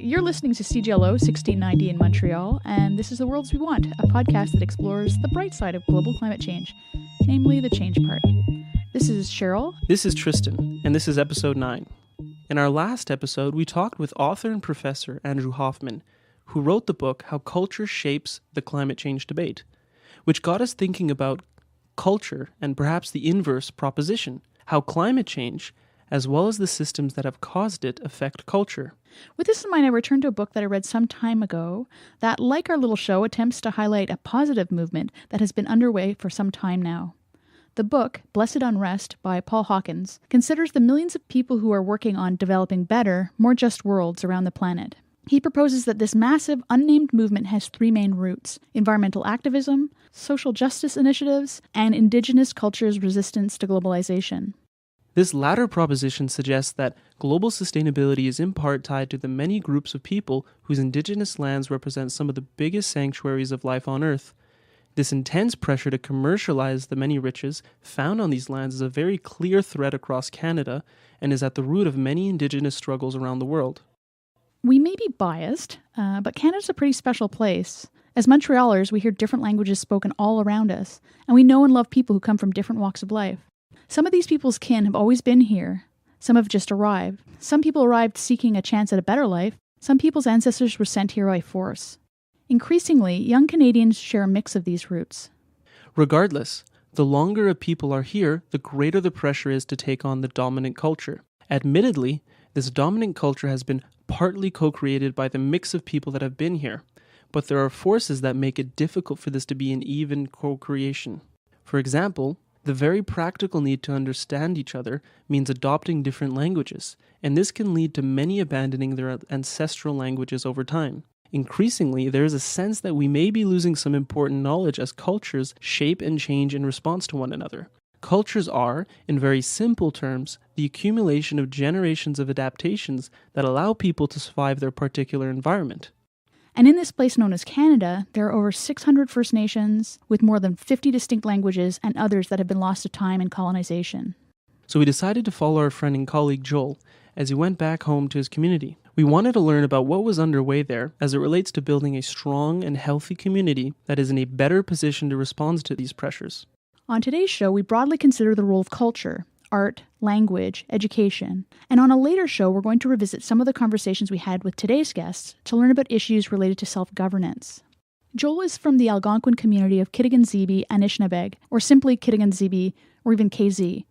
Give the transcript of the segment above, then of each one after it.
You're listening to CGLO 1690 in Montreal, and this is The Worlds We Want, a podcast that explores the bright side of global climate change, namely the change part. This is Cheryl. This is Tristan, and this is episode 9. In our last episode, we talked with author and professor Andrew Hoffman, who wrote the book How Culture Shapes the Climate Change Debate, which got us thinking about culture and perhaps the inverse proposition, how climate change, as well as the systems that have caused it, affect culture. With this in mind, I returned to a book that I read some time ago that, like our little show, attempts to highlight a positive movement that has been underway for some time now. The book, Blessed Unrest by Paul Hawkins, considers the millions of people who are working on developing better, more just worlds around the planet. He proposes that this massive, unnamed movement has three main roots: environmental activism, social justice initiatives, and indigenous cultures' resistance to globalization. This latter proposition suggests that global sustainability is in part tied to the many groups of people whose indigenous lands represent some of the biggest sanctuaries of life on Earth. This intense pressure to commercialize the many riches found on these lands is a very clear thread across Canada and is at the root of many indigenous struggles around the world. We may be biased, but Canada's a pretty special place. As Montrealers, we hear different languages spoken all around us, and we know and love people who come from different walks of life. Some of these people's kin have always been here. Some have just arrived. Some people arrived seeking a chance at a better life. Some people's ancestors were sent here by force. Increasingly, young Canadians share a mix of these roots. Regardless, the longer a people are here, the greater the pressure is to take on the dominant culture. Admittedly, this dominant culture has been partly co-created by the mix of people that have been here, but there are forces that make it difficult for this to be an even co-creation. For example, the very practical need to understand each other means adopting different languages, and this can lead to many abandoning their ancestral languages over time. Increasingly, there is a sense that we may be losing some important knowledge as cultures shape and change in response to one another. Cultures are, in very simple terms, the accumulation of generations of adaptations that allow people to survive their particular environment. And in this place known as Canada, there are over 600 First Nations with more than 50 distinct languages and others that have been lost to time and colonization. So we decided to follow our friend and colleague Joel as he went back home to his community. We wanted to learn about what was underway there as it relates to building a strong and healthy community that is in a better position to respond to these pressures. On today's show, we broadly consider the role of culture, art, language, education, and on a later show, we're going to revisit some of the conversations we had with today's guests to learn about issues related to self-governance. Joel is from the Algonquin community of Kitigan-Zibi Anishinaabeg, or simply Kitigan-Zibi, or even KZ.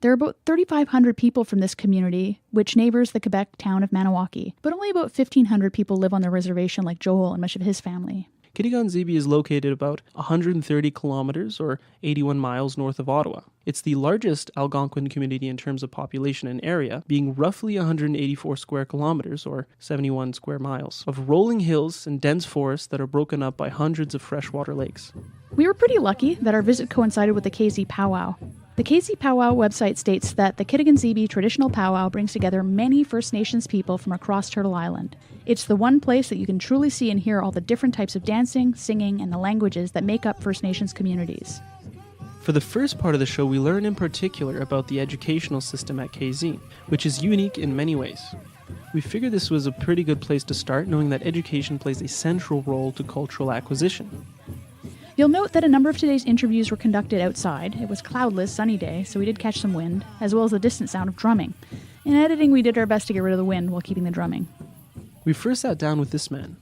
There are about 3,500 people from this community, which neighbors the Quebec town of Maniwaki, but only about 1,500 people live on the reservation like Joel and much of his family. Kitigan-Zibi is located about 130 kilometers or 81 miles north of Ottawa. It's the largest Algonquin community in terms of population and area, being roughly 184 square kilometers or 71 square miles of rolling hills and dense forests that are broken up by hundreds of freshwater lakes. We were pretty lucky that our visit coincided with the KZ Powwow. The KZ Powwow website states that the Kitigan-Zibi traditional powwow brings together many First Nations people from across Turtle Island. It's the one place that you can truly see and hear all the different types of dancing, singing, and the languages that make up First Nations communities. For the first part of the show, we learn in particular about the educational system at KZ, which is unique in many ways. We figured this was a pretty good place to start, knowing that education plays a central role to cultural acquisition. You'll note that a number of today's interviews were conducted outside. It was cloudless, sunny day, so we did catch some wind, as well as the distant sound of drumming. In editing, we did our best to get rid of the wind while keeping the drumming. We first sat down with this man.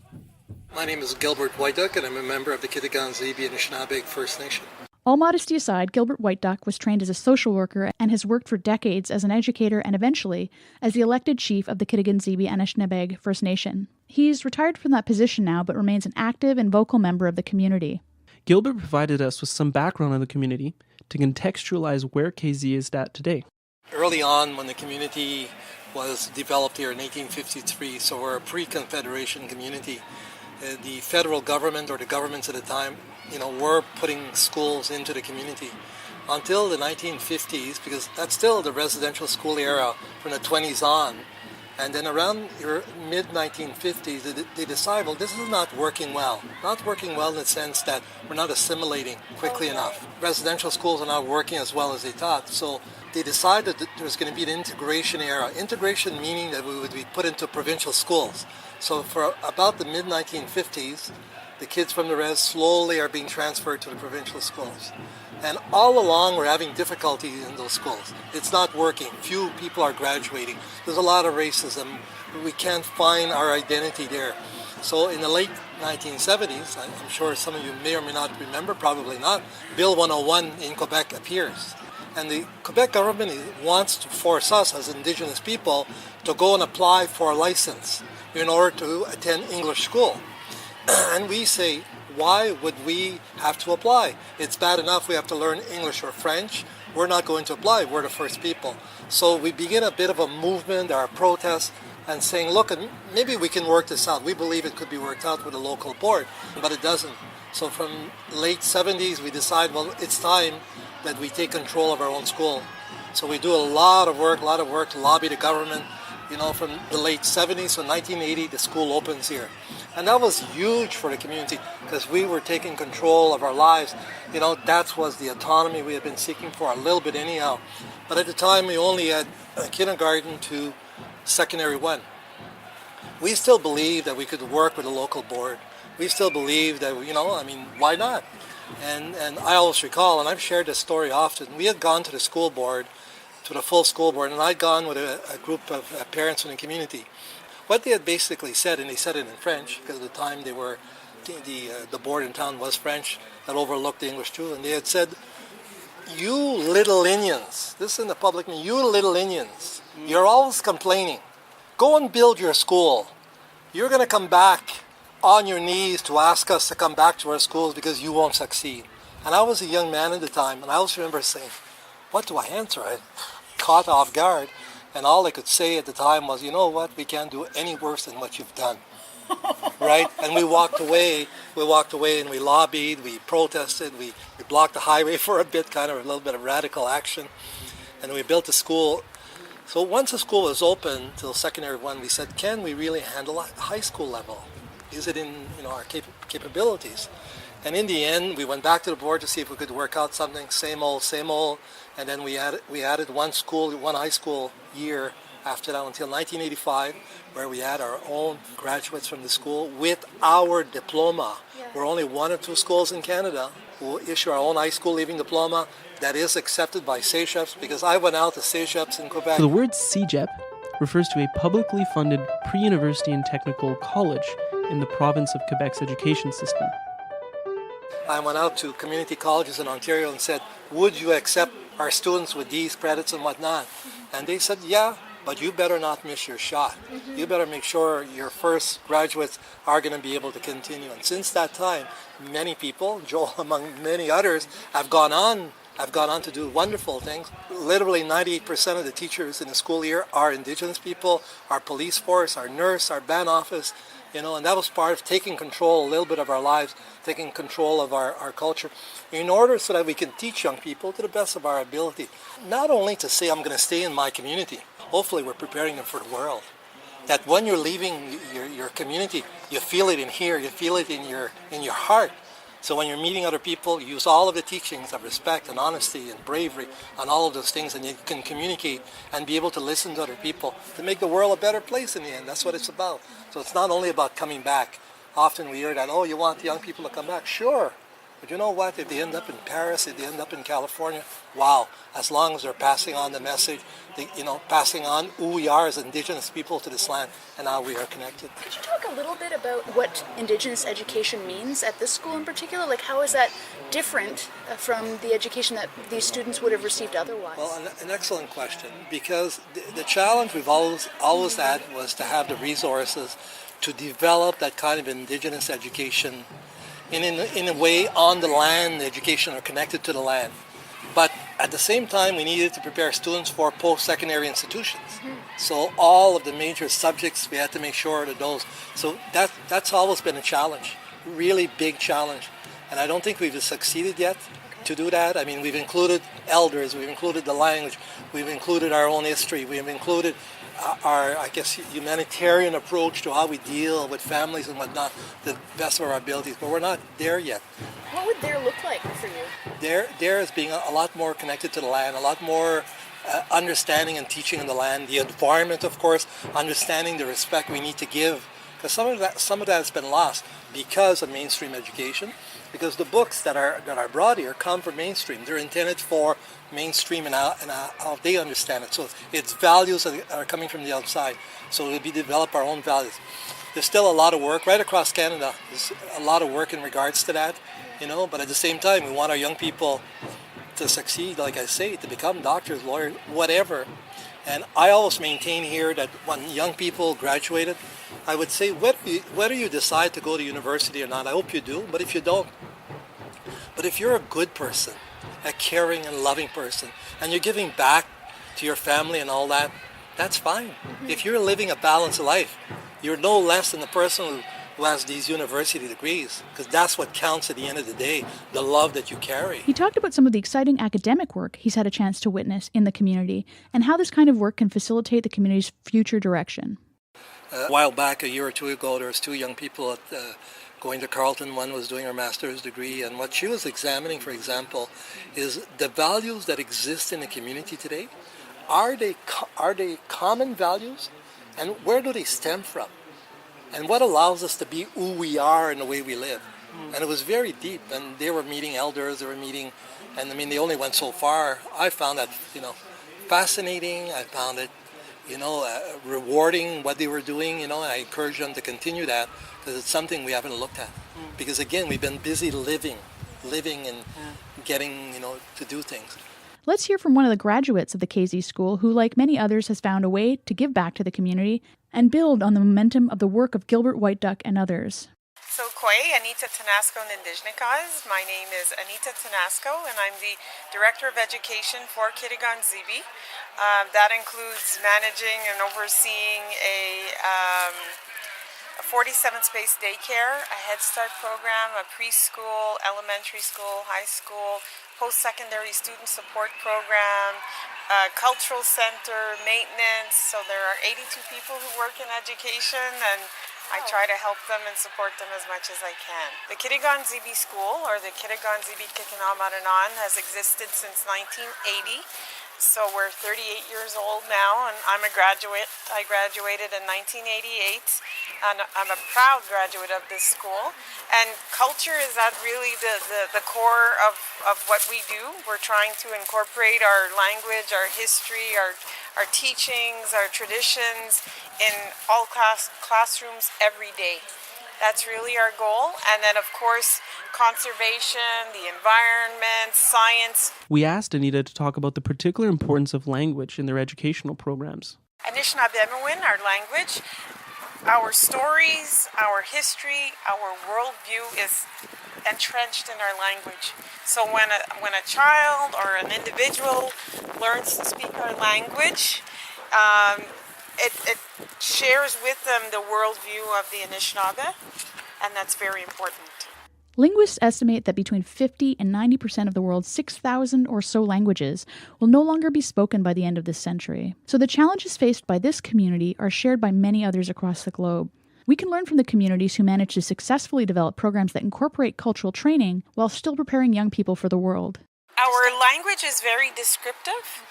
My name is Gilbert, and I'm a member of the Kitigan-Zibi Anishinaabeg First Nation. All modesty aside, Gilbert Whiteduck was trained as a social worker and has worked for decades as an educator and eventually as the elected chief of the Kitigan-Zibi Anishinaabeg First Nation. He's retired from that position now, but remains an active and vocal member of the community. Gilbert provided us with some background on the community to contextualize where KZ is at today. Early on, when the community was developed here in 1853, so we're a pre-Confederation community, the federal government or the governments at the time, were putting schools into the community. Until the 1950s, because that's still the residential school era from the 20s on, And then around your mid-1950s, they decide, well, this is not working well. Not working well in the sense that we're not assimilating quickly enough. Residential schools are not working as well as they thought. So they decided that there was going to be an integration era. Integration meaning that we would be put into provincial schools. So for about the mid-1950s, the kids from the res slowly are being transferred to the provincial schools. And all along, we're having difficulty in those schools. It's not working. Few people are graduating. There's a lot of racism. We can't find our identity there. So in the late 1970s, I'm sure some of you may or may not remember, probably not, Bill 101 in Quebec appears. And the Quebec government wants to force us as Indigenous people to go and apply for a license in order to attend English school. And we say, why would we have to apply? It's bad enough we have to learn English or French. We're not going to apply. We're the first people. So we begin a bit of a movement or a protest and saying, look, maybe we can work this out. We believe it could be worked out with a local board, but it doesn't. So from late 70s, we decide, well, it's time that we take control of our own school. So we do a lot of work to lobby the government. From the late 70s, so 1980, the school opens here. And that was huge for the community because we were taking control of our lives. That was the autonomy we had been seeking for a little bit anyhow. But at the time, we only had kindergarten to secondary 1. We still believed that we could work with a local board. We still believed that, why not? And I always recall, and I've shared this story often, we had gone to the school board, to the full school board, and I'd gone with a group of parents in the community. What they had basically said, and they said it in French, because at the time they were, the board in town was French, that overlooked the English too, and they had said, you little Indians, this is in the public meeting, you little Indians, you're always complaining. Go and build your school. You're going to come back on your knees to ask us to come back to our schools because you won't succeed. And I was a young man at the time, and I always remember saying, what do I answer? I caught off guard, and all I could say at the time was, you know what, we can't do any worse than what you've done. Right? And we walked away and we lobbied, we protested, we blocked the highway for a bit, kind of a little bit of radical action, and we built a school. So once the school was open till secondary 1, we said, can we really handle a high school level? Is it in our capabilities? And in the end, we went back to the board to see if we could work out something, same old, and then we added one high school year after that until 1985, where we had our own graduates from the school with our diploma. Yeah. We're only one or two schools in Canada who issue our own high school leaving diploma that is accepted by CEGEPs, because I went out to CEGEPs in Quebec. So the word CEGEP refers to a publicly funded pre-university and technical college in the province of Quebec's education system. I went out to community colleges in Ontario and said, would you accept our students with these credits and whatnot? And they said, yeah, but you better not miss your shot. You better make sure your first graduates are going to be able to continue. And since that time, many people, Joel among many others, have gone on to do wonderful things. Literally 98% of the teachers in the school year are Indigenous people, our police force, our nurse, our band office, and that was part of taking control a little bit of our lives, taking control of our culture, in order so that we can teach young people to the best of our ability. Not only to say, I'm going to stay in my community, hopefully we're preparing them for the world. That when you're leaving your community, you feel it in here, you feel it in your heart. So when you're meeting other people, you use all of the teachings of respect and honesty and bravery and all of those things, and you can communicate and be able to listen to other people to make the world a better place in the end. That's what it's about. So it's not only about coming back. Often we hear that, oh, you want the young people to come back? Sure. But you know what? If they end up in Paris, if they end up in California, wow, as long as they're passing on the message, passing on who we are as Indigenous people to this land and how we are connected. Could you talk a little bit about what Indigenous education means at this school in particular? Like, how is that different from the education that these students would have received otherwise? Well, an excellent question, because the challenge we've always had was to have the resources to develop that kind of Indigenous education in a way on the land, the education are connected to the land. But at the same time, we needed to prepare students for post-secondary institutions. So all of the major subjects, we had to make sure that those. So that's always been a challenge, really big challenge. And I don't think we've succeeded yet to do that. I mean, we've included elders, we've included the language, we've included our own history, we've included our, I guess, humanitarian approach to how we deal with families and whatnot, the best of our abilities. But we're not there yet. What would there look like for you? There is being a lot more connected to the land, a lot more understanding and teaching in the land, the environment, of course, understanding the respect we need to give, because some of that has been lost because of mainstream education. Because the books that are brought here come from mainstream. They're intended for mainstream and how they understand it. So it's values that are coming from the outside. So we develop our own values. There's still a lot of work right across Canada. There's a lot of work in regards to that, But at the same time, we want our young people to succeed, like I say, to become doctors, lawyers, whatever. And I always maintain here that when young people graduated, I would say whether you decide to go to university or not, I hope you do, but if you don't, but if you're a good person, a caring and loving person, and you're giving back to your family and all that, that's fine. Mm-hmm. If you're living a balanced life, you're no less than the person who has these university degrees, because that's what counts at the end of the day, the love that you carry. He talked about some of the exciting academic work he's had a chance to witness in the community and how this kind of work can facilitate the community's future direction. A while back, a year or two ago, there was two young people going to Carleton. One was doing her master's degree, and what she was examining, for example, is the values that exist in the community today. Are they common values, and where do they stem from? And what allows us to be who we are and the way we live? And it was very deep, and they were meeting elders, and they only went so far. I found that, fascinating. I found it, rewarding what they were doing, and I encourage them to continue that, because it's something we haven't looked at. Because again, we've been busy living and getting, to do things. Let's hear from one of the graduates of the KZ School who, like many others, has found a way to give back to the community and build on the momentum of the work of Gilbert White Duck and others. So Kwe, Anita Tanasco and Indigenous. My name is Anita Tanasco, and I'm the Director of Education for Kitigan Zibi. That includes managing and overseeing a 47-space daycare, a Head Start program, a preschool, elementary school, high school, post-secondary student support program, a cultural center, maintenance. So there are 82 people who work in education, and I try to help them and support them as much as I can. The Kitigan Zibi School, or the Kitigan Zibi Kikinamaranan, has existed since 1980. So we're 38 years old now, and I'm a graduate. I graduated in 1988, and I'm a proud graduate of this school. And culture is at really the core of what we do. We're trying to incorporate our language, our history, our teachings, our traditions in all classrooms every day. That's really our goal. And then, of course, conservation, the environment, science. We asked Anita to talk about the particular importance of language in their educational programs. Anishinaabemowin, our language, our stories, our history, our worldview is entrenched in our language. So when a child or an individual learns to speak our language, it shares with them the worldview of the Anishinaabe, and that's very important. Linguists estimate that between 50 and 90% of the world's 6,000 or so languages will no longer be spoken by the end of this century. So the challenges faced by this community are shared by many others across the globe. We can learn from the communities who manage to successfully develop programs that incorporate cultural training while still preparing young people for the world. Our language is very descriptive.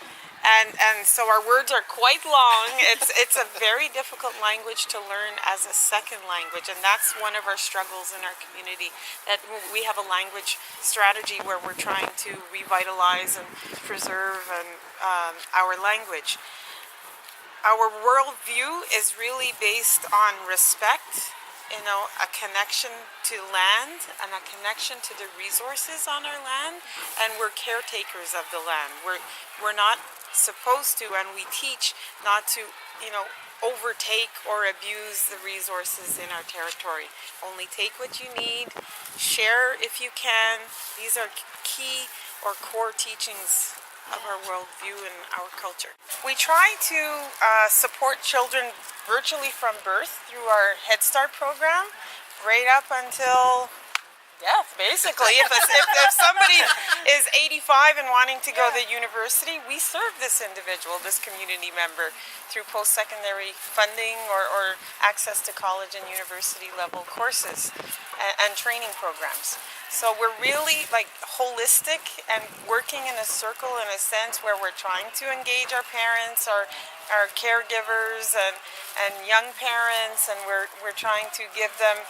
And so our words are quite long. It's a very difficult language to learn as a second language, and that's one of our struggles in our community, that we have a language strategy where we're trying to revitalize and preserve our language. Our worldview is really based on respect, a connection to land and a connection to the resources on our land, and we're caretakers of the land. We're not supposed to, and we teach not to, overtake or abuse the resources in our territory. Only take what you need, share if you can. These are key or core teachings of our worldview and our culture. We try to support children virtually from birth through our Head Start program, right up until Death, basically. If somebody is 85 and wanting to go to university, we serve this individual, this community member, through post-secondary funding or access to college and university level courses and training programs. So we're really like holistic and working in a circle in a sense where we're trying to engage our parents, our caregivers and young parents, and we're trying to give them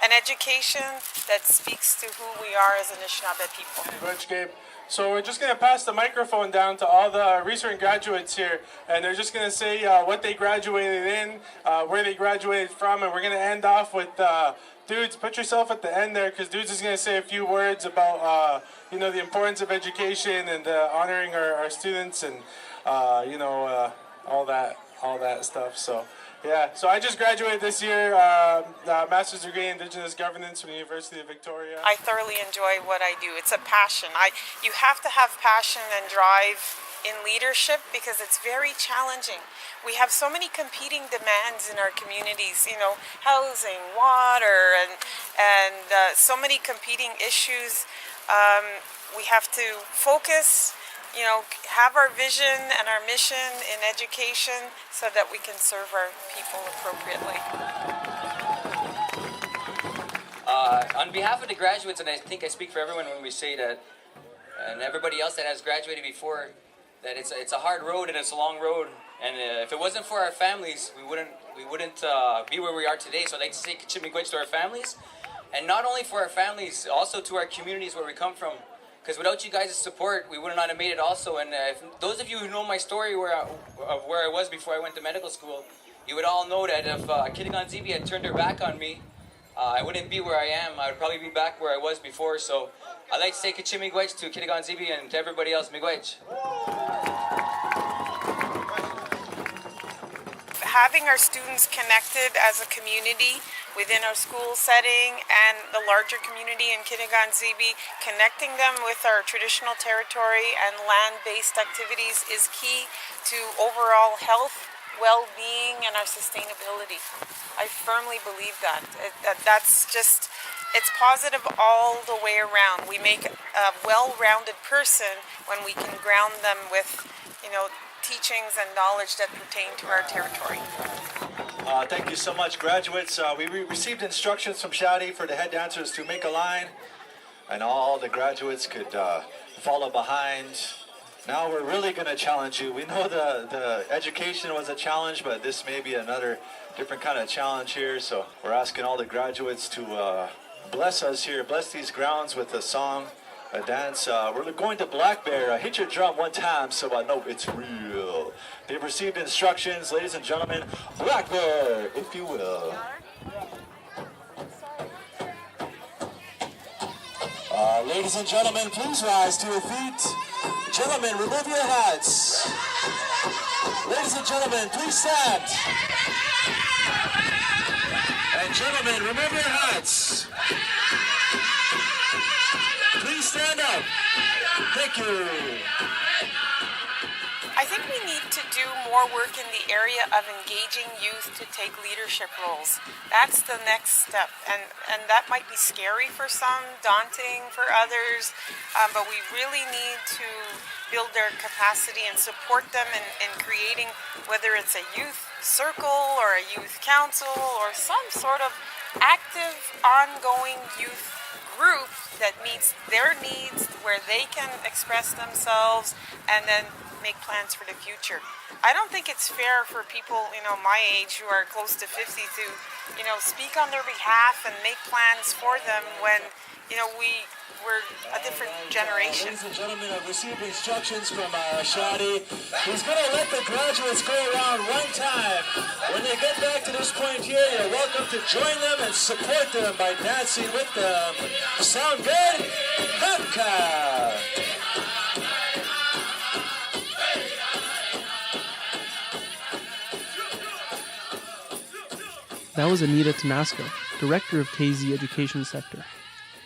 an education that speaks to who we are as Anishinaabe people. Much, Gabe. So we're just going to pass the microphone down to all the recent graduates here, and they're just going to say what they graduated in, where they graduated from, and we're going to end off with Dudes. Put yourself at the end there, because Dudes is going to say a few words about the importance of education and honoring our students and all that stuff. So. Yeah, so I just graduated this year, Master's degree in Indigenous Governance from the University of Victoria. I thoroughly enjoy what I do. It's a passion. You have to have passion and drive in leadership because it's very challenging. We have so many competing demands in our communities, housing, water, and so many competing issues. We have to focus, have our vision and our mission in education so that we can serve our people appropriately. On behalf of the graduates, and I think I speak for everyone when we say that, and everybody else that has graduated before, that it's a hard road and it's a long road. And if it wasn't for our families, we wouldn't be where we are today. So I'd like to say Kachimigwech to our families, and not only for our families, also to our communities where we come from. Because without you guys' support, we would not have made it also. And if those of you who know my story of where I was before I went to medical school, you would all know that if Kitigan Zibi had turned her back on me, I wouldn't be where I am. I would probably be back where I was before. So I'd like to say Kachimigwech to Kitigan Zibi and to everybody else, Miigwech. Having our students connected as a community within our school setting and the larger community in Kitigan Zibi, connecting them with our traditional territory and land-based activities is key to overall health, well-being, and our sustainability. I firmly believe that. It's positive all the way around. We make a well-rounded person when we can ground them with, teachings and knowledge that pertain to our territory. Thank you so much, graduates. We received instructions from Shadi for the head dancers to make a line, and all the graduates could follow behind. Now we're really going to challenge you. We know the education was a challenge, but this may be another different kind of challenge here. So we're asking all the graduates to bless us here, bless these grounds with a song, a dance. We're going to Black Bear. Hit your drum one time so I know it's real. They've received instructions, ladies and gentlemen. Black Bear, if you will. Ladies and gentlemen, please rise to your feet. Gentlemen, remove your hats. Ladies and gentlemen, please stand. And gentlemen, remove your hats. Please stand up. Thank you. I think we need to do more work in the area of engaging youth to take leadership roles. That's the next step, and that might be scary for some, daunting for others, but we really need to build their capacity and support them in creating, whether it's a youth circle or a youth council or some sort of active, ongoing youth group that meets their needs, where they can express themselves and then make plans for the future. I don't think it's fair for people, my age who are close to 50 to, speak on their behalf and make plans for them when, we're a different generation. Ladies and gentlemen, I've received instructions from Shadi. He's going to let the graduates go around one time. When they get back to this point here, you're welcome to join them and support them by dancing with them. Sound good? Hamka! That was Anita Tanasco, Director of KZ Education Sector.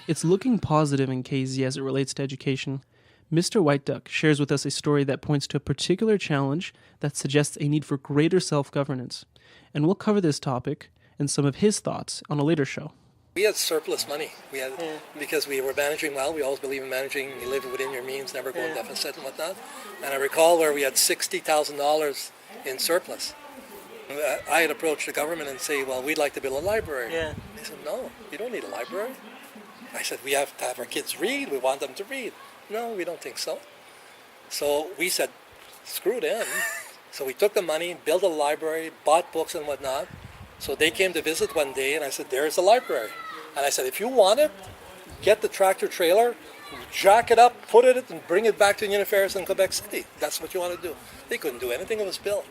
It's looking positive in KZ as it relates to education. Mr. White Duck shares with us a story that points to a particular challenge that suggests a need for greater self-governance. And we'll cover this topic and some of his thoughts on a later show. We had surplus money. We had because we were managing well. We always believe in managing. You live within your means, never go in deficit and whatnot. And I recall where we had $60,000 in surplus. I had approached the government and say, well, we'd like to build a library. Yeah. They said, no, you don't need a library. I said, we have to have our kids read. We want them to read. No, we don't think so. So we said, screw them. So we took the money, built a library, bought books and whatnot. So they came to visit one day, and I said, there's the library. And I said, if you want it, get the tractor trailer, jack it up, put it, and bring it back to Union Affairs in Quebec City. That's what you want to do. They couldn't do anything. It was built.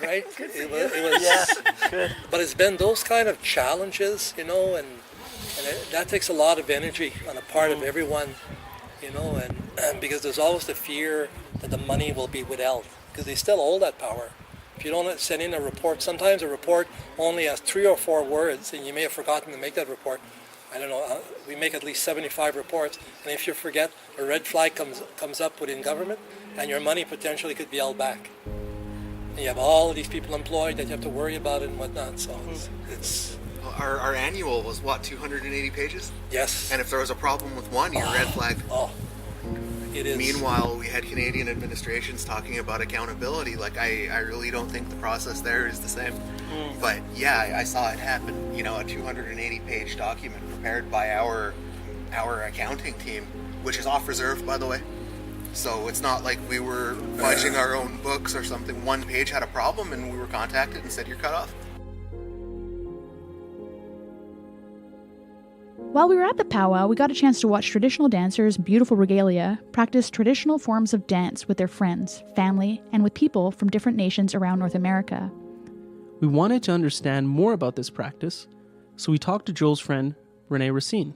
Right? It was Yeah, good. But it's been those kind of challenges, and that takes a lot of energy on the part of everyone, and because there's always the fear that the money will be withheld, because they still hold that power. If you don't send in a report, sometimes a report only has 3 or 4 words, and you may have forgotten to make that report. I don't know, we make at least 75 reports, and if you forget, a red flag comes up within government, and your money potentially could be held back. And you have all of these people employed that you have to worry about and whatnot, so it's Our annual was, 280 pages? yes. And if there was a problem with one, you're red flagged. Oh, it is. Meanwhile, we had Canadian administrations talking about accountability. Like, I really don't think the process there is the same. But yeah, I saw it happen. A 280-page document prepared by our accounting team, which is off reserve, by the way. So it's not like we were fudging our own books or something. One page had a problem, and we were contacted and said, you're cut off. While we were at the powwow, we got a chance to watch traditional dancers, beautiful regalia, practice traditional forms of dance with their friends, family, and with people from different nations around North America. We wanted to understand more about this practice, so we talked to Joel's friend, Renee Racine.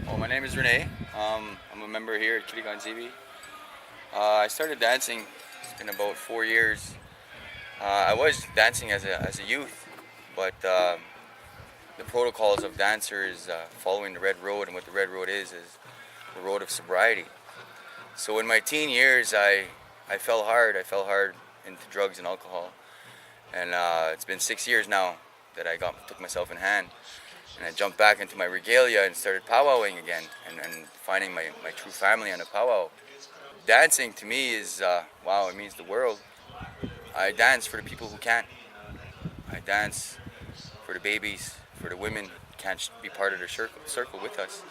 Well, my name is Renee. I'm a member here at Kitigan Zibi. I started dancing, it's been about 4 years. I was dancing as a youth, but the protocols of dancers following the Red Road, and what the Red Road is the Road of Sobriety. So in my teen years, I fell hard. I fell hard into drugs and alcohol. And it's been 6 years now that I took myself in hand. And I jumped back into my regalia and started powwowing again and finding my true family on a powwow. Dancing to me is, it means the world. I dance for the people who can't. I dance for the babies, for the women who can't be part of the circle with us.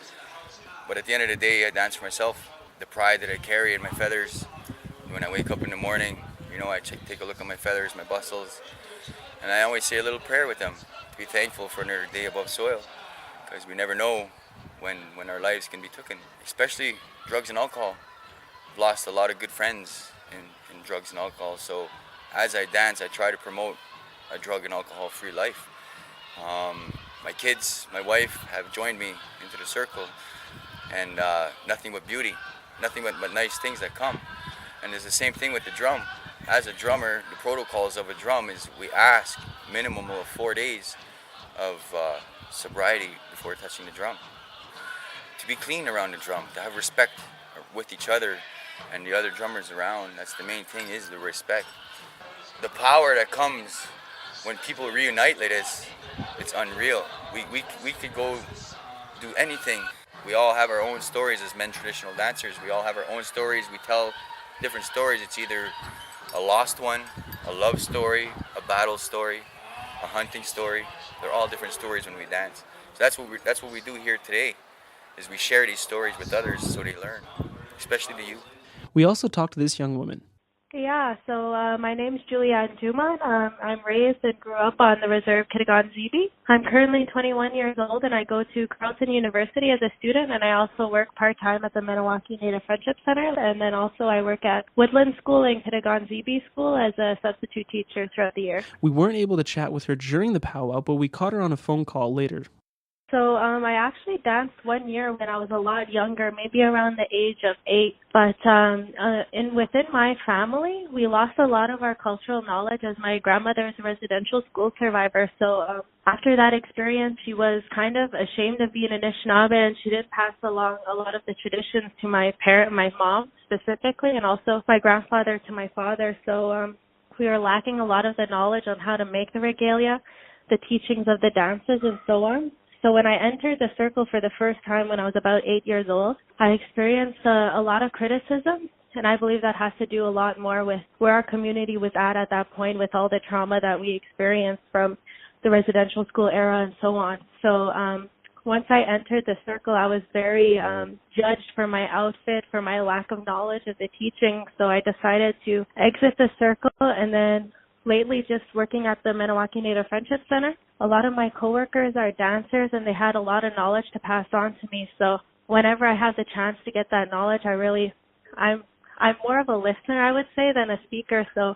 But at the end of the day, I dance for myself. The pride that I carry in my feathers. When I wake up in the morning, I take a look at my feathers, my bustles, and I always say a little prayer with them to be thankful for another day above soil, because we never know when our lives can be taken, especially drugs and alcohol. I've lost a lot of good friends in drugs and alcohol, so as I dance, I try to promote a drug and alcohol-free life. My kids, my wife have joined me into the circle, and nothing but beauty, nothing but nice things that come. And it's the same thing with the drum. As a drummer, the protocols of a drum is we ask minimum of 4 days of sobriety before touching the drum. To be clean around the drum, to have respect with each other and the other drummers around. That's the main thing, is the respect. The power that comes when people reunite like this, it's unreal. We could go do anything. We all have our own stories as men traditional dancers. We all have our own stories. We tell different stories. It's either a lost one, a love story, a battle story, a hunting story. They're all different stories when we dance. So that's what we do here today, is we share these stories with others so they learn, especially the youth. We also talked to this young woman. Yeah, so my name's Julianne Zuma. I'm raised and grew up on the reserve Kitigan Zibi. I'm currently 21 years old, and I go to Carleton University as a student, and I also work part-time at the Maniwaki Native Friendship Center, and then also I work at Woodland School and Kitigan Zibi School as a substitute teacher throughout the year. We weren't able to chat with her during the powwow, but we caught her on a phone call later. So I actually danced 1 year when I was a lot younger, maybe around the age of 8. But within my family, we lost a lot of our cultural knowledge, as my grandmother is a residential school survivor. So after that experience, she was kind of ashamed of being an Anishinaabe, and she did pass along a lot of the traditions to my mom specifically, and also my grandfather to my father. So we were lacking a lot of the knowledge on how to make the regalia, the teachings of the dances, and so on. So when I entered the circle for the first time when I was about 8 years old, I experienced a lot of criticism, and I believe that has to do a lot more with where our community was at that point with all the trauma that we experienced from the residential school era and so on. So once I entered the circle, I was very judged for my outfit, for my lack of knowledge of the teaching. So I decided to exit the circle, and then lately just working at the Maniwaki Native Friendship Center. A lot of my coworkers are dancers, and they had a lot of knowledge to pass on to me. So whenever I have the chance to get that knowledge, I'm more of a listener, I would say, than a speaker. So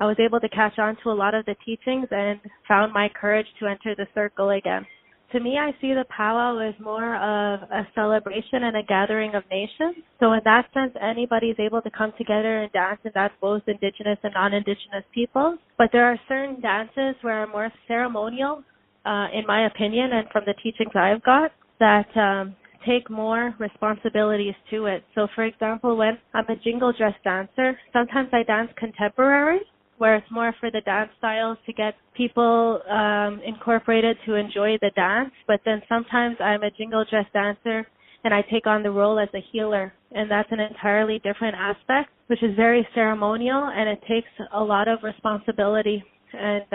I was able to catch on to a lot of the teachings and found my courage to enter the circle again. To me, I see the powwow as more of a celebration and a gathering of nations. So in that sense, anybody is able to come together and dance, and that's both Indigenous and non-Indigenous peoples. But there are certain dances where are more ceremonial, in my opinion, and from the teachings I've got, that take more responsibilities to it. So for example, when I'm a jingle dress dancer, sometimes I dance contemporary, where it's more for the dance styles to get people incorporated to enjoy the dance. But then sometimes I'm a jingle dress dancer and I take on the role as a healer. And that's an entirely different aspect, which is very ceremonial, and it takes a lot of responsibility. And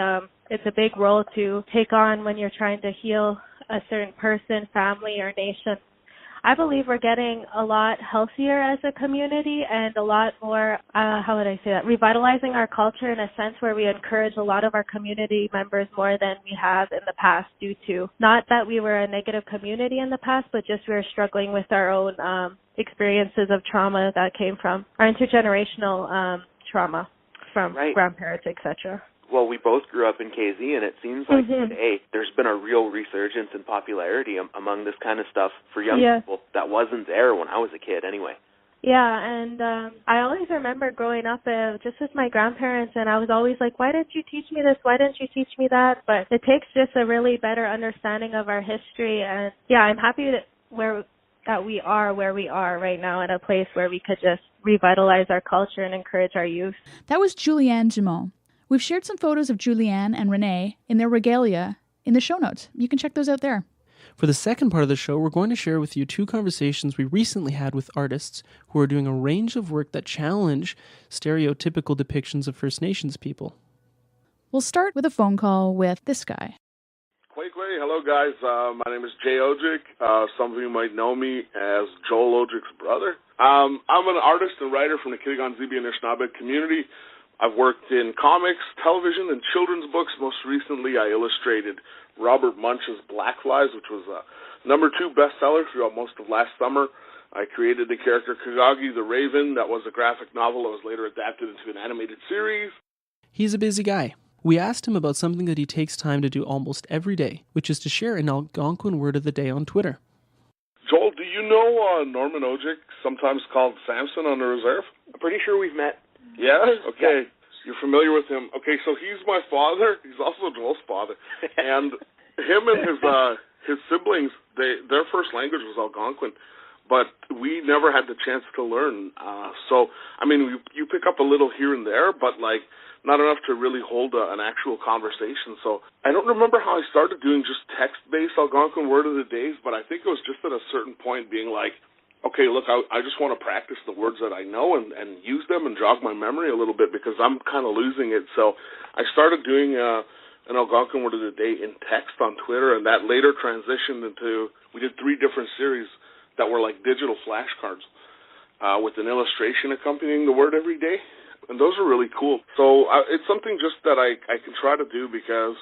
it's a big role to take on when you're trying to heal a certain person, family, or nation. I believe we're getting a lot healthier as a community and a lot more, revitalizing our culture in a sense where we encourage a lot of our community members more than we have in the past due to, not that we were a negative community in the past, but just we were struggling with our own experiences of trauma that came from our intergenerational trauma from grandparents, etc. Well, we both grew up in KZ, and it seems like today there's been a real resurgence in popularity among this kind of stuff for young people that wasn't there when I was a kid anyway. Yeah, and I always remember growing up just with my grandparents, and I was always like, why didn't you teach me this? Why didn't you teach me that? But it takes just a really better understanding of our history, and I'm happy that we are where we are right now, in a place where we could just revitalize our culture and encourage our youth. That was Julianne Zuma. We've shared some photos of Julianne and Renee in their regalia in the show notes. You can check those out there. For the second part of the show, we're going to share with you 2 conversations we recently had with artists who are doing a range of work that challenge stereotypical depictions of First Nations people. We'll start with a phone call with this guy. Kwekwe, hello guys. My name is Jay Odrick. Some of you might know me as Joel Odrick's brother. I'm an artist and writer from the Kitigan-Zibi and Anishinaabe community. I've worked in comics, television, and children's books. Most recently, I illustrated Robert Munch's Black Flies, which was a #2 bestseller throughout most of last summer. I created the character Kagagi the Raven. That was a graphic novel that was later adapted into an animated series. He's a busy guy. We asked him about something that he takes time to do almost every day, which is to share an Algonquin word of the day on Twitter. Joel, do you know Norman Odrick, sometimes called Samson on the reserve? I'm pretty sure we've met. Yeah? Okay. Yeah. You're familiar with him. Okay, so he's my father. He's also Joel's father. And him and his siblings, their first language was Algonquin, but we never had the chance to learn. So, I mean, you pick up a little here and there, but, like, not enough to really hold an actual conversation. So I don't remember how I started doing just text-based Algonquin word of the days, but I think it was just at a certain point being like, okay, look, I just want to practice the words that I know and use them and jog my memory a little bit because I'm kind of losing it. So I started doing an Algonquin word of the day in text on Twitter, and that later transitioned into, we did 3 different series that were like digital flashcards with an illustration accompanying the word every day. And those are really cool. So it's something just that I can try to do because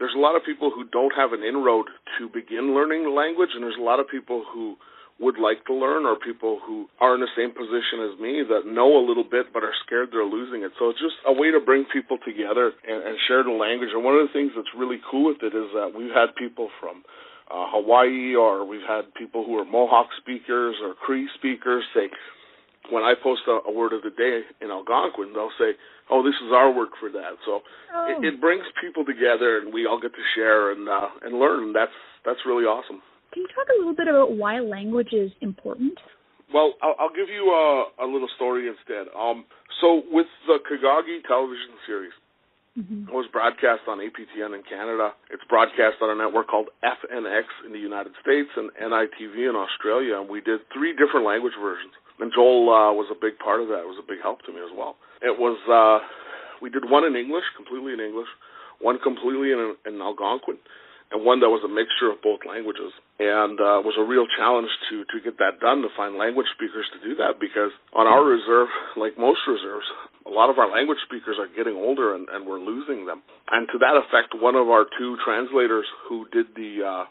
there's a lot of people who don't have an inroad to begin learning the language, and there's a lot of people who would like to learn, or people who are in the same position as me that know a little bit but are scared they're losing it. So it's just a way to bring people together and share the language. And one of the things that's really cool with it is that we've had people from Hawaii, or we've had people who are Mohawk speakers or Cree speakers say, when I post a word of the day in Algonquin, they'll say, oh, this is our word for that. So it brings people together, and we all get to share and learn. That's really awesome. Can you talk a little bit about why language is important? Well, I'll give you a little story instead. So with the Kagagi television series, It was broadcast on APTN in Canada. It's broadcast on a network called FNX in the United States and NITV in Australia, and we did 3 different language versions. And Joel was a big part of that. It was a big help to me as well. It was, we did one in English, completely in English, one completely in Algonquin, and one that was a mixture of both languages. And it was a real challenge to get that done, to find language speakers to do that, because on our reserve, like most reserves, a lot of our language speakers are getting older and we're losing them. And to that effect, one of our 2 translators who did the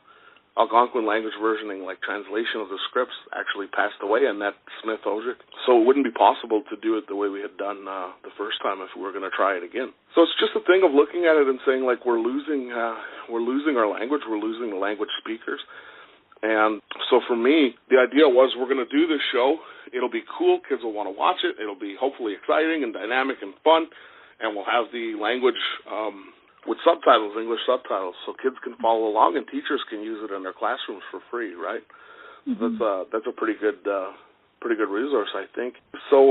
Algonquin language versioning, like translation of the scripts, actually passed away, and that's Smith Ojic. So it wouldn't be possible to do it the way we had done the first time if we were going to try it again. So it's just a thing of looking at it and saying, like, we're losing our language, we're losing the language speakers. And so for me, the idea was we're going to do this show. It'll be cool. Kids will want to watch it. It'll be hopefully exciting and dynamic and fun. And we'll have the language with subtitles, English subtitles, so kids can follow along and teachers can use it in their classrooms for free, right? Mm-hmm. That's a pretty good resource, I think. So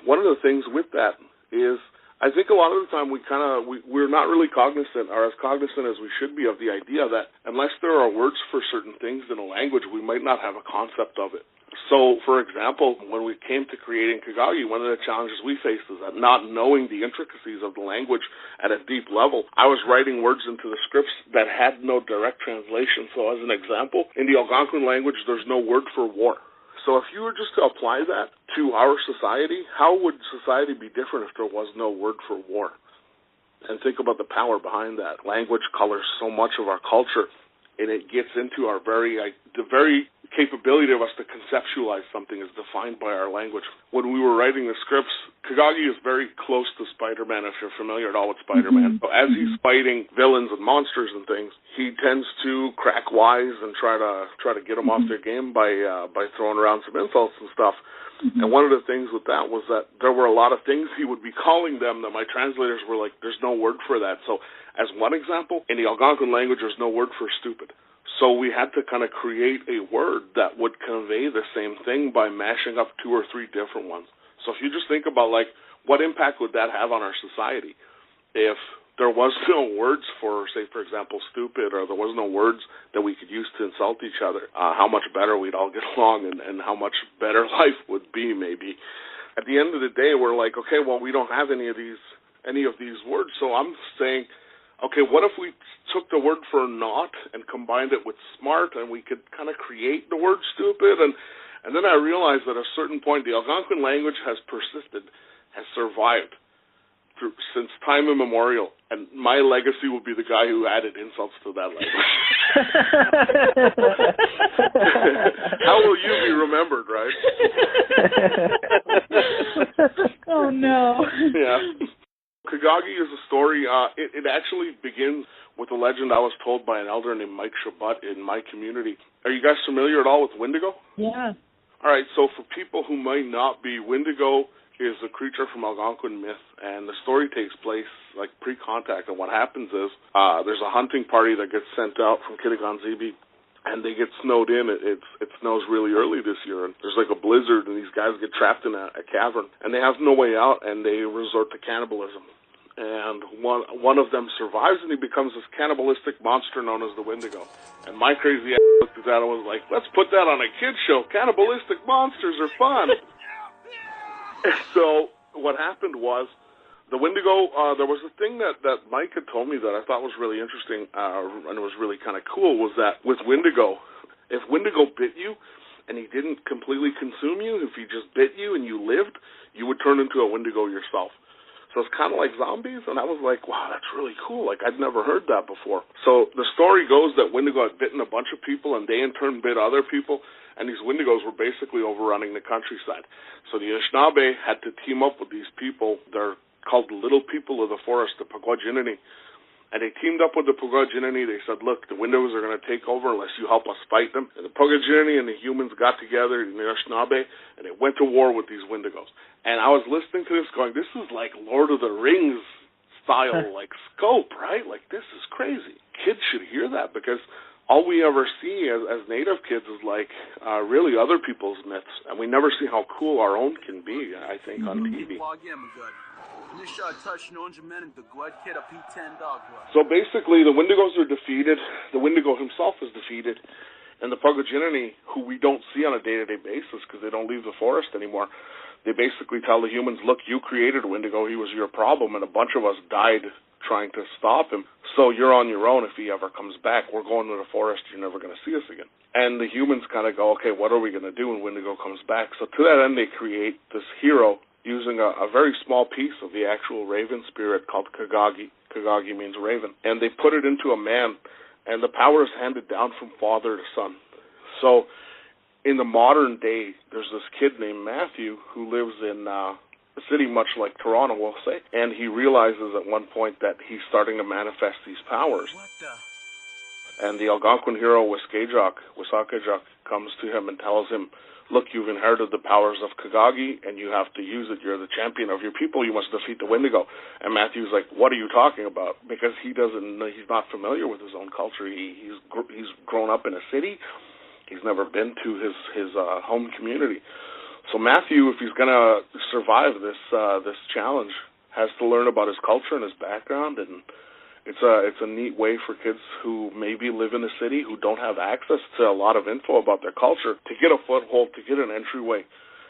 one of the things with that is I think a lot of the time we're not really cognizant, or as cognizant as we should be, of the idea that unless there are words for certain things in a language, we might not have a concept of it. So, for example, when we came to creating Kagagi, one of the challenges we faced is that not knowing the intricacies of the language at a deep level, I was writing words into the scripts that had no direct translation. So, as an example, in the Algonquin language, there's no word for war. So if you were just to apply that to our society, how would society be different if there was no word for war? And think about the power behind that. Language colors so much of our culture, and it gets into our the very capability of us to conceptualize something is defined by our language. When we were writing the scripts, Kagagi is very close to Spider-Man, if you're familiar at all with Spider-Man. Mm-hmm. So as he's fighting villains and monsters and things, he tends to crack wise and try to get them off their game by throwing around some insults and stuff. Mm-hmm. And one of the things with that was that there were a lot of things he would be calling them that my translators were like, there's no word for that. So as one example, in the Algonquin language, there's no word for stupid. So we had to kind of create a word that would convey the same thing by mashing up 2 or 3 different ones. So if you just think about, like, what impact would that have on our society if there was no words for, say, for example, stupid, or there was no words that we could use to insult each other, how much better we'd all get along and how much better life would be, maybe. At the end of the day, we're like, okay, well, we don't have any of these words, so I'm saying, okay, what if we took the word for not and combined it with smart, and we could kind of create the word stupid? And then I realized that at a certain point, the Algonquin language has persisted, has survived since time immemorial, and my legacy will be the guy who added insults to that language. How will you be remembered, right? Oh, no. Yeah. Kagagi is a story. It actually begins with a legend I was told by an elder named Mike Shabbat in my community. Are you guys familiar at all with Wendigo? Yeah. All right, so for people who might not be, Wendigo is a creature from Algonquin myth, and the story takes place like pre-contact, and what happens is there's a hunting party that gets sent out from Kitigan-Zibi, and they get snowed in. It snows really early this year, and there's like a blizzard, and these guys get trapped in a cavern, and they have no way out, and they resort to cannibalism. And one of them survives, and he becomes this cannibalistic monster known as the Wendigo. And my crazy ass looked at that and was like, let's put that on a kid's show. Cannibalistic monsters are fun. And so what happened was, the Wendigo, there was a thing that Mike had told me that I thought was really interesting, and it was really kind of cool, was that with Wendigo, if Wendigo bit you and he didn't completely consume you, if he just bit you and you lived, you would turn into a Wendigo yourself. So it's kind of like zombies, and I was like, wow, that's really cool. Like, I'd never heard that before. So the story goes that Wendigo had bitten a bunch of people, and they in turn bit other people, and these Wendigos were basically overrunning the countryside. So the Anishinaabe had to team up with these people. They're called the Little People of the Forest, the Pagwajinani. And they teamed up with the Pagwajinani. They said, look, the Wendigos are going to take over unless you help us fight them. And the Pagwajinani and the humans got together in the Anishinaabe, and they went to war with these Wendigos. And I was listening to this going, this is like Lord of the Rings style, like, scope, right? Like, this is crazy. Kids should hear that, because all we ever see as Native kids is like really other people's myths, and we never see how cool our own can be, I think, on TV. So basically, the Wendigos are defeated, the Wendigo himself is defeated, and the Pugaginini, who we don't see on a day-to-day basis because they don't leave the forest anymore, they basically tell the humans, look, you created Wendigo, he was your problem, and a bunch of us died trying to stop him, so you're on your own if he ever comes back. We're going to the forest, you're never going to see us again. And the humans kind of go, okay, what are we going to do when Wendigo comes back? So to that end, they create this hero using a very small piece of the actual raven spirit called Kagagi. Kagagi means raven. And they put it into a man, and the power is handed down from father to son. So in the modern day, there's this kid named Matthew who lives in a city much like Toronto, we'll say, and he realizes at one point that he's starting to manifest these powers. And the Algonquin hero Wiskajok comes to him and tells him, look, you've inherited the powers of Kagagi, and you have to use it. You're the champion of your people. You must defeat the Wendigo. And Matthew's like, what are you talking about? Because he's not familiar with his own culture. He's grown up in a city. He's never been to his home community. So Matthew, if he's going to survive this challenge, has to learn about his culture and his background, and it's a neat way for kids who maybe live in a city who don't have access to a lot of info about their culture to get a foothold, to get an entryway,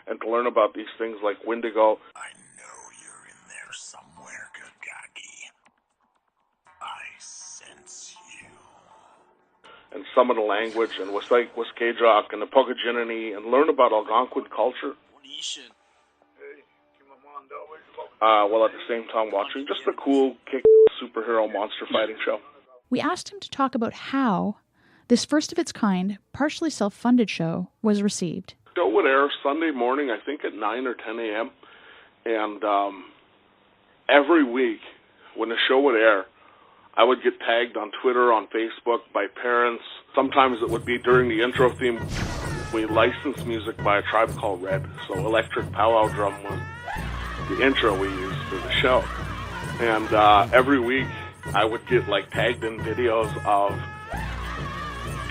and to learn about these things like Wendigo. I know you're in there somewhere, Kagagi. I sense you. And some of the language, and Wiskajok and the Pugaginini, and learn about Algonquin culture. While at the same time watching just a cool, kick superhero monster fighting show. We asked him to talk about how this first of its kind, partially self-funded show was received. The show would air Sunday morning, I think at 9 or 10 a.m. And every week when the show would air, I would get tagged on Twitter, on Facebook by parents. Sometimes it would be during the intro theme. We licensed music by a tribe called Red, so Electric Powwow Drum was the intro we used for the show. And every week I would get tagged in videos of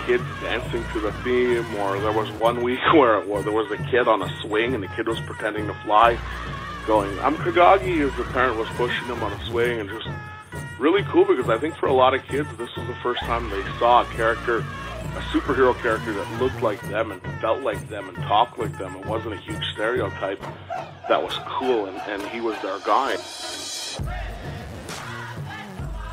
kids dancing to the theme, or there was one week where there was a kid on a swing and the kid was pretending to fly, going, I'm Kagagi, as the parent was pushing him on a swing, and just really cool because I think for a lot of kids this was the first time they saw a character, a superhero character that looked like them and felt like them and talked like them. It wasn't a huge stereotype. That was cool, and he was their guy.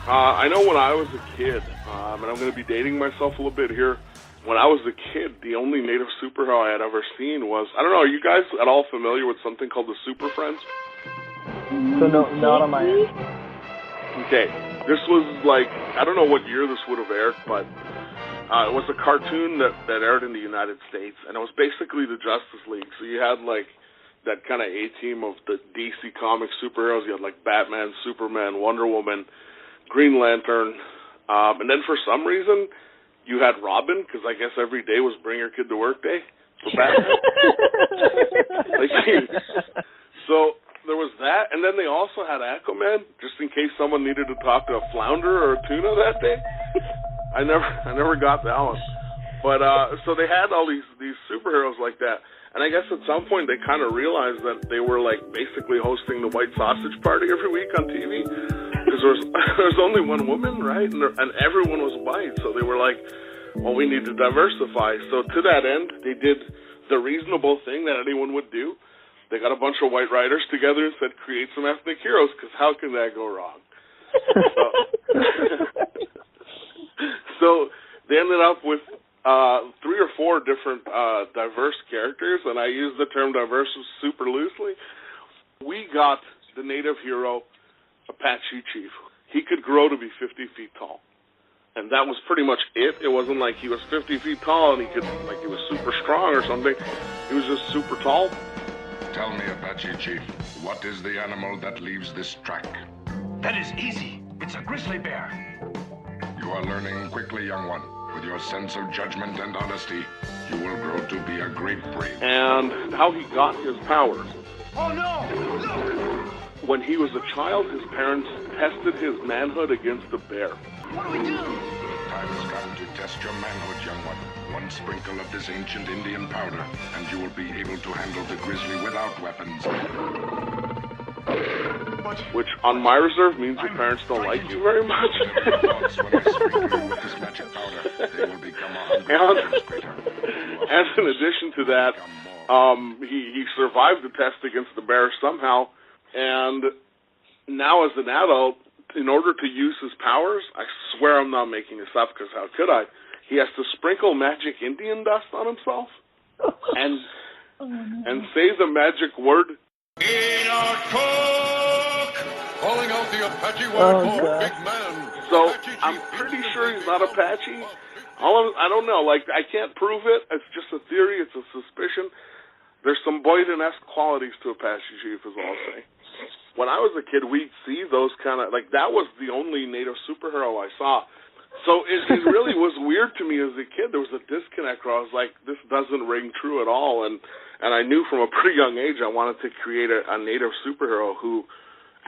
I know when I was a kid, and I'm going to be dating myself a little bit here, when I was a kid, the only Native superhero I had ever seen was, I don't know, are you guys at all familiar with something called the Super Friends? So no, not on my end. Okay, this was I don't know what year this would have aired, but it was a cartoon that aired in the United States, and it was basically the Justice League. So you had that kind of A-team of the DC Comics superheroes. You had Batman, Superman, Wonder Woman, Green Lantern, and then for some reason you had Robin, because I guess every day was Bring Your Kid to Work Day for Batman. So there was that, and then they also had Aquaman, just in case someone needed to talk to a flounder or a tuna that day. I never got that one. But so they had all these superheroes like that. And I guess at some point they kind of realized that they were basically hosting the White Sausage Party every week on TV. Because there was only one woman, right? And everyone was white. So they were like, well, we need to diversify. So to that end, they did the reasonable thing that anyone would do. They got a bunch of white writers together and said, create some ethnic heroes, because how can that go wrong? So they ended up with 3 or 4 different diverse characters, and I use the term diverse super loosely. We got the Native hero, Apache Chief. He could grow to be 50 feet tall, and that was pretty much it. It wasn't like he was 50 feet tall and he was super strong or something. He was just super tall. Tell me, Apache Chief, what is the animal that leaves this track? That is easy. It's a grizzly bear. You are learning quickly, young one. With your sense of judgment and honesty, you will grow to be a great brave. And how he got his powers. Oh no! Look! When he was a child, his parents tested his manhood against a bear. What do we do? time has come to test your manhood, young one. One sprinkle of this ancient Indian powder, and you will be able to handle the grizzly without weapons. Which, on my reserve, means your parents don't like you very much. And in addition to that, he survived the test against the bear somehow, and now as an adult, in order to use his powers, I swear I'm not making this up, because how could I? He has to sprinkle magic Indian dust on himself and say the magic word. Calling out the Apache word for big man. So I'm pretty sure he's not Apache. I don't know. Like, I can't prove it. It's just a theory. It's a suspicion. There's some Boyden-esque qualities to Apache Chief, is all I'll say. When I was a kid, we'd see those kind of, like, that was the only Native superhero I saw. So it really was weird to me as a kid. There was a disconnect where I was like, this doesn't ring true at all. And I knew from a pretty young age I wanted to create a Native superhero who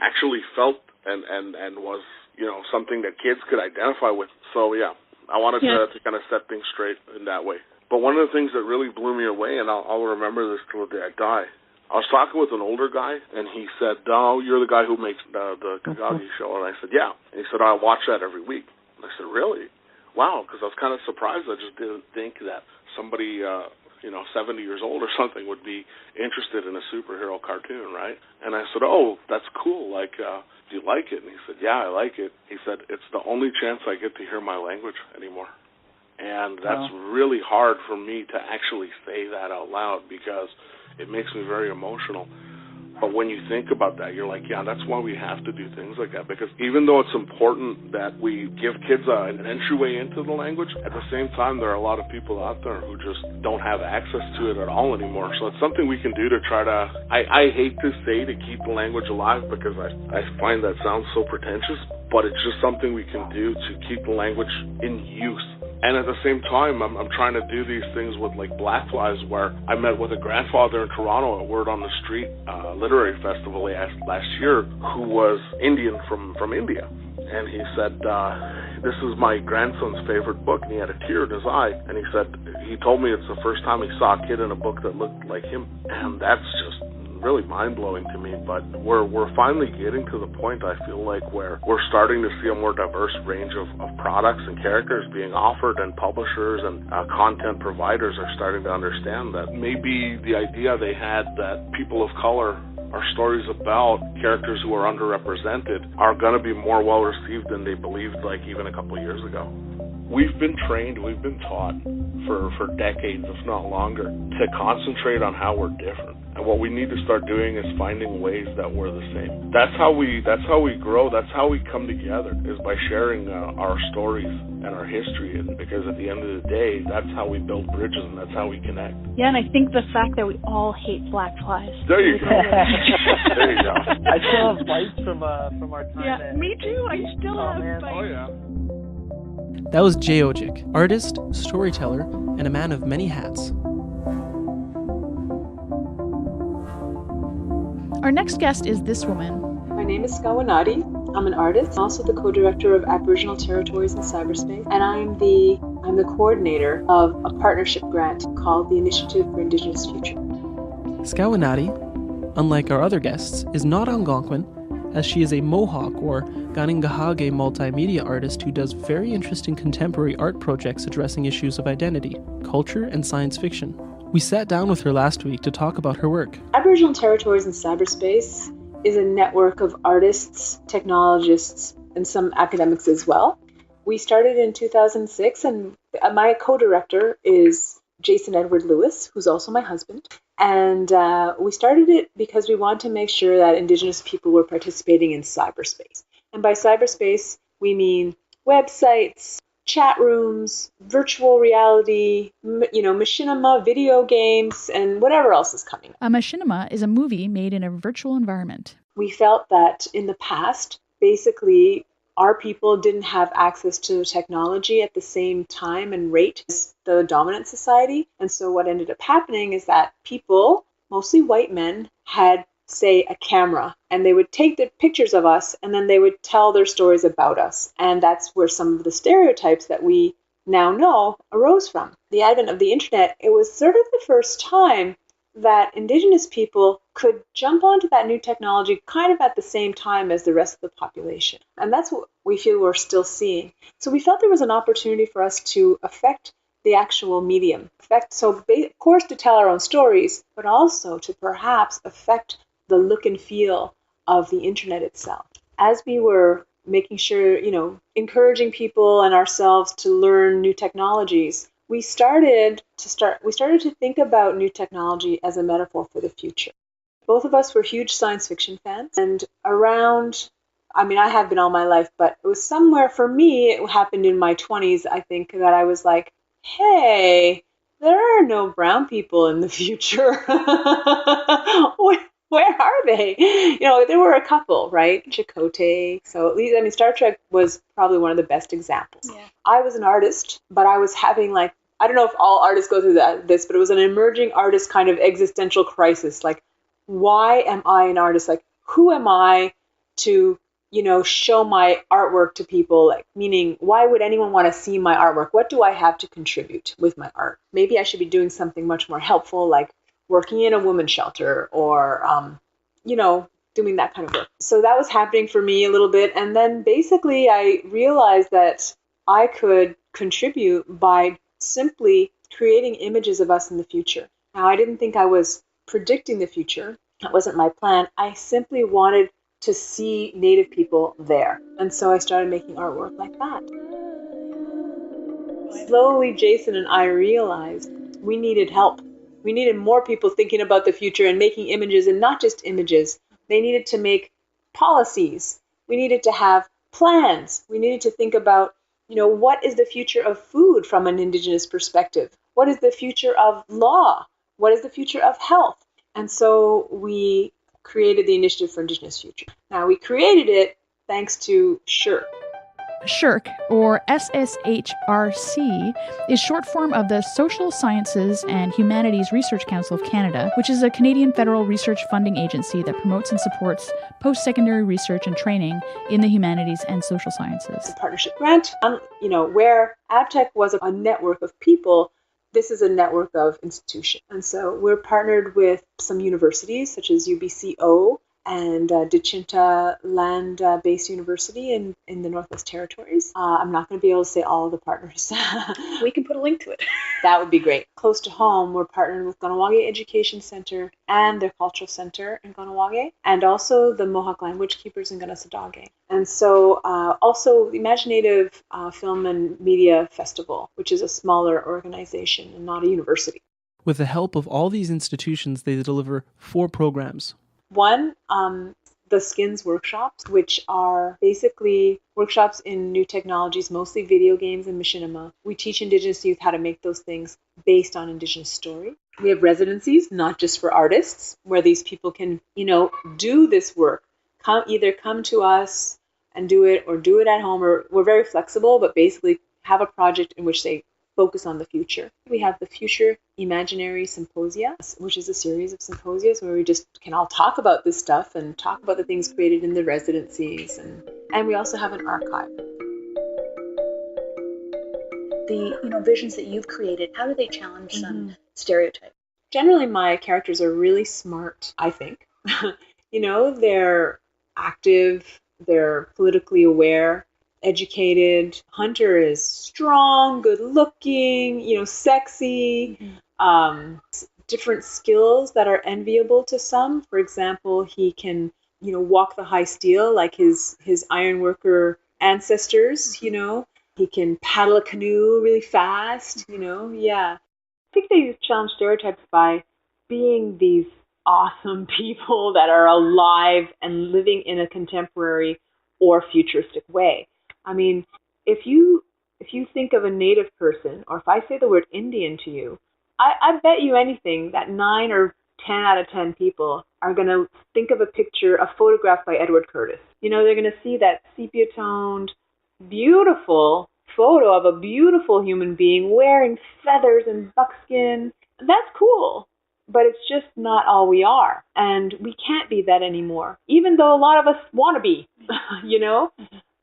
actually felt and was, you know, something that kids could identify with. So, yeah, I wanted to kind of set things straight in that way. But one of the things that really blew me away, and I'll remember this till the day I die, I was talking with an older guy, and he said, "Oh, you're the guy who makes the Kagagi show." And I said, "Yeah." And he said, "I watch that every week." And I said, "Really? Wow," because I was kind of surprised. I just didn't think that somebody, 70 years old or something would be interested in a superhero cartoon, right? And I said, "Oh, that's cool. Like, do you like it?" And he said, "Yeah, I like it." He said, "It's the only chance I get to hear my language anymore." And that's really hard for me to actually say that out loud because it makes me very emotional. But when you think about that, you're like, yeah, that's why we have to do things like that. Because even though it's important that we give kids an entryway into the language, at the same time, there are a lot of people out there who just don't have access to it at all anymore. So it's something we can do to try to, I hate to say to keep the language alive because I find that sounds so pretentious, but it's just something we can do to keep the language in use. And at the same time, I'm trying to do these things with, like, Black Flies, where I met with a grandfather in Toronto at Word on the Street Literary Festival last year, who was Indian from India. And he said, this is my grandson's favorite book, and he had a tear in his eye. And he said, he told me it's the first time he saw a kid in a book that looked like him. And that's just really mind-blowing to me, but we're finally getting to the point, I feel like, where we're starting to see a more diverse range of products and characters being offered, and publishers and content providers are starting to understand that maybe the idea they had that people of color are stories about characters who are underrepresented are going to be more well-received than they believed, like, even a couple of years ago. We've been trained, we've been taught for decades, if not longer, to concentrate on how we're different. And what we need to start doing is finding ways that we're the same. That's how we grow. That's how we come together, is by sharing our stories and our history. And because at the end of the day, that's how we build bridges and that's how we connect. Yeah, and I think the fact that we all hate black flies. There you go. There you go. I still have bites from our time. Yeah, me too. I still have bites. Oh yeah. That was Jay Ojic, artist, storyteller, and a man of many hats. Our next guest is this woman. My name is Skawanati. I'm an artist, also the co-director of Aboriginal Territories in Cyberspace, and I'm the coordinator of a partnership grant called the Initiative for Indigenous Future. Skawanati, unlike our other guests, is not Algonquin, as she is a Mohawk or Ganingahage multimedia artist who does very interesting contemporary art projects addressing issues of identity, culture, and science fiction. We sat down with her last week to talk about her work. Aboriginal Territories in Cyberspace is a network of artists, technologists, and some academics as well. We started in 2006, and my co-director is Jason Edward Lewis, who's also my husband. And we started it because we wanted to make sure that Indigenous people were participating in cyberspace. And by cyberspace, we mean websites, chat rooms, virtual reality, machinima, video games, and whatever else is coming. A machinima is a movie made in a virtual environment. We felt that in the past, basically, our people didn't have access to technology at the same time and rate as the dominant society. And so what ended up happening is that people, mostly white men, had say, a camera, and they would take the pictures of us, and then they would tell their stories about us. And that's where some of the stereotypes that we now know arose from. The advent of the internet, it was sort of the first time that Indigenous people could jump onto that new technology kind of at the same time as the rest of the population. And that's what we feel we're still seeing. So we felt there was an opportunity for us to affect the actual medium. Of course, to tell our own stories, but also to perhaps affect the look and feel of the internet itself. As we were making sure, encouraging people and ourselves to learn new technologies, we started to think about new technology as a metaphor for the future. Both of us were huge science fiction fans, and I have been all my life, but it was somewhere, for me, it happened in my 20s, I think, that I was like, hey, there are no brown people in the future. Where are they? There were a couple, right? Chakotay. So at least, Star Trek was probably one of the best examples. Yeah. I was an artist, but I was having I don't know if all artists go through this, but it was an emerging artist kind of existential crisis. Like, why am I an artist? Like, who am I to, show my artwork to people? Like, meaning, why would anyone want to see my artwork? What do I have to contribute with my art? Maybe I should be doing something much more helpful, like working in a women's shelter or, doing that kind of work. So that was happening for me a little bit. And then basically I realized that I could contribute by simply creating images of us in the future. Now, I didn't think I was predicting the future. That wasn't my plan. I simply wanted to see Native people there. And so I started making artwork like that. Slowly, Jason and I realized we needed help. We needed more people thinking about the future and making images, and not just images. They needed to make policies. We needed to have plans. We needed to think about, what is the future of food from an Indigenous perspective? What is the future of law? What is the future of health? And so we created the Initiative for Indigenous Future. Now, we created it thanks to SHRC. SHRC, or SSHRC, is short form of the Social Sciences and Humanities Research Council of Canada, which is a Canadian federal research funding agency that promotes and supports post-secondary research and training in the humanities and social sciences. A partnership grant, where AbTech was a network of people, this is a network of institutions. And so we're partnered with some universities such as UBCO and Dechinta Land-Based University in the Northwest Territories. I'm not going to be able to say all of the partners. We can put a link to it. That would be great. Close to home, we're partnered with Kahnawake Education Center and their Cultural Center in Kahnawake, and also the Mohawk Language Keepers in Ganassadage. And so also the Imaginative Film and Media Festival, which is a smaller organization and not a university. With the help of all these institutions, they deliver 4 programs. One, the Skins workshops, which are basically workshops in new technologies, mostly video games and machinima. We teach Indigenous youth how to make those things based on Indigenous story. We have residencies, not just for artists, where these people can, do this work. Either come to us and do it, or do it at home, or we're very flexible, but basically have a project in which they focus on the future. We have the Future Imaginary Symposia, which is a series of symposia where we just can all talk about this stuff and talk about the things created in the residencies. And we also have an archive. The visions that you've created, how do they challenge some stereotypes? Generally, my characters are really smart, I think. They're active, they're politically aware, educated. Hunter is strong, good looking, sexy, different skills that are enviable to some. For example, he can, walk the high steel like his ironworker ancestors, He can paddle a canoe really fast, I think they challenge stereotypes by being these awesome people that are alive and living in a contemporary or futuristic way. I mean, if you think of a Native person, or if I say the word Indian to you, I bet you anything that 9 or 10 out of 10 people are going to think of a photograph by Edward Curtis. They're going to see that sepia-toned, beautiful photo of a beautiful human being wearing feathers and buckskin. That's cool. but it's just not all we are. And we can't be that anymore, even though a lot of us want to be, you know?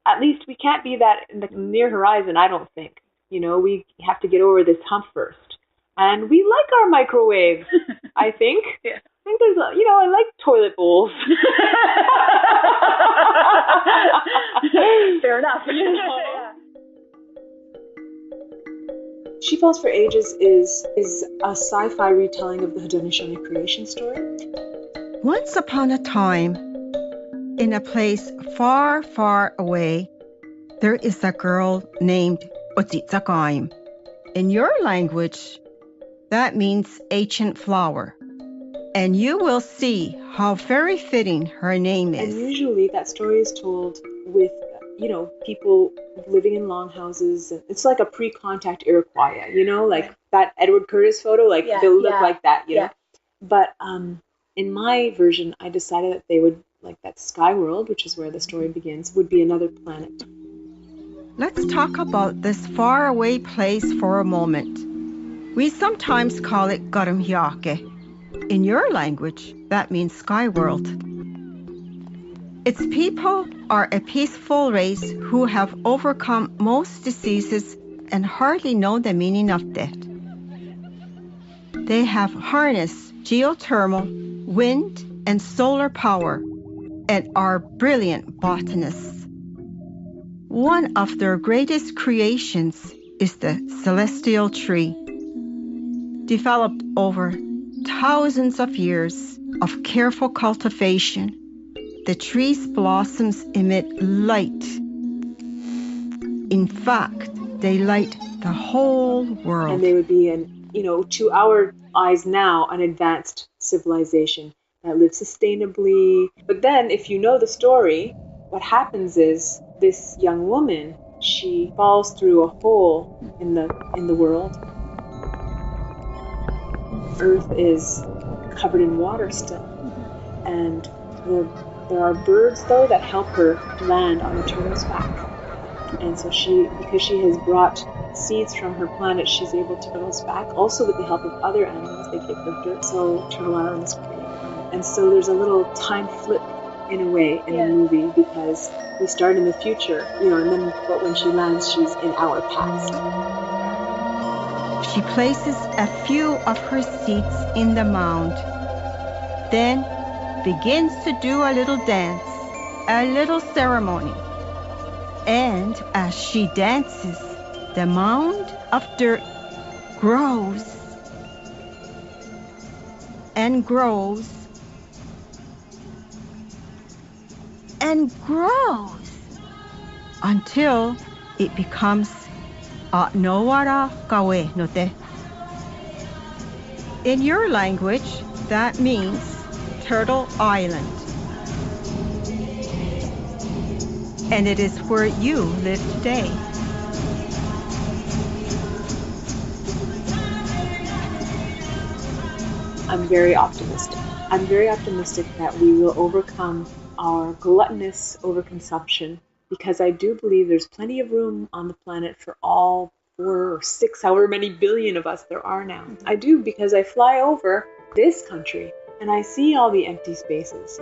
At least we can't be that in the near horizon, I don't think. You know, we have to get over this hump first. And we like our microwaves, I think. Yeah. I think there's, I like toilet bowls. Fair enough. Yeah. She Falls for Ages is a sci-fi retelling of the Haudenosaunee creation story. Once upon a time, in a place far, far away, there is a girl named Otsitsakaim. In your language, that means ancient flower. And you will see how very fitting her name is. And usually that story is told with, people living in longhouses. It's like a pre-contact Iroquois, like that Edward Curtis photo, they'll look like that, you know. But in my version, I decided that they would, like that Sky World, which is where the story begins, would be another planet. Let's talk about this faraway place for a moment. We sometimes call it Garamhiake. In your language, that means Sky World. Its people are a peaceful race who have overcome most diseases and hardly know the meaning of death. They have harnessed geothermal, wind, and solar power and are brilliant botanists. One of their greatest creations is the celestial tree. Developed over thousands of years of careful cultivation, the tree's blossoms emit light. In fact, they light the whole world. And they would be, to our eyes now, an advanced civilization that lives sustainably. But then, if you know the story, what happens is this young woman, she falls through a hole in the world. Earth is covered in water still, and there are birds though that help her land on the turtle's back. And so because she has brought seeds from her planet, she's able to turtle's back. Also with the help of other animals, they give her dirt. So Turtle Island is created. And so there's a little time flip in a way in the movie, because we start in the future, but when she lands, she's in our past. She places a few of her seeds in the mound, then begins to do a little dance, a little ceremony. And as she dances, the mound of dirt grows and grows and grows until it becomes Nowara Kawe no Te. In your language, that means Turtle Island. And it is where you live today. I'm very optimistic. I'm very optimistic that we will overcome our gluttonous overconsumption, because I do believe there's plenty of room on the planet for all 4 or 6, however many billion of us there are now. I do, because I fly over this country and I see all the empty spaces,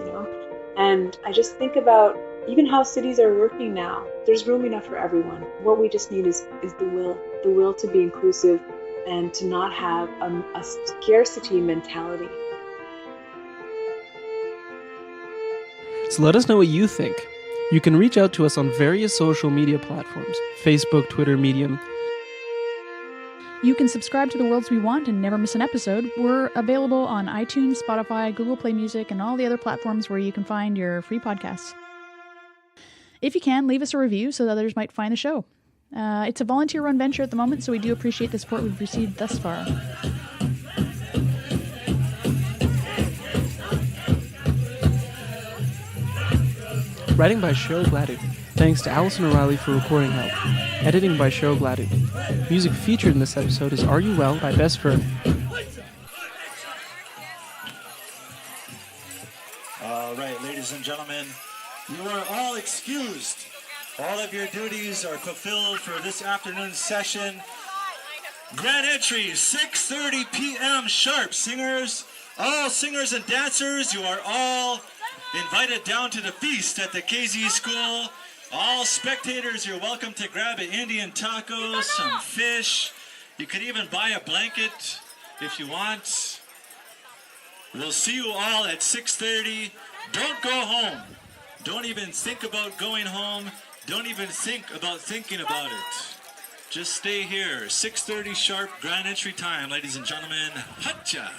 and I just think about even how cities are working now. There's room enough for everyone. What we just need is the will to be inclusive and to not have a scarcity mentality. So let us know what you think. You can reach out to us on various social media platforms, Facebook, Twitter, Medium. You can subscribe to The Worlds We Want and never miss an episode. We're available on iTunes, Spotify, Google Play Music, and all the other platforms where you can find your free podcasts. If you can, leave us a review so that others might find the show. It's a volunteer-run venture at the moment, so we do appreciate the support we've received thus far. Writing by Cheryl Gladu. Thanks to Allison O'Reilly for recording help. Editing by Cheryl Gladu. Music featured in this episode is Are You Well by Best Fern. All right, ladies and gentlemen, you are all excused. All of your duties are fulfilled for this afternoon's session. Grand entry, 6:30 p.m. sharp. Singers, all singers and dancers, you are all invited down to the feast at the KZ School. All spectators, you're welcome to grab an Indian taco, some fish. You could even buy a blanket if you want. We'll see you all at 6:30. Don't go home. Don't even think about going home. Don't even think about thinking about it. Just stay here. 6:30 sharp, grand entry time, ladies and gentlemen. Hatcha!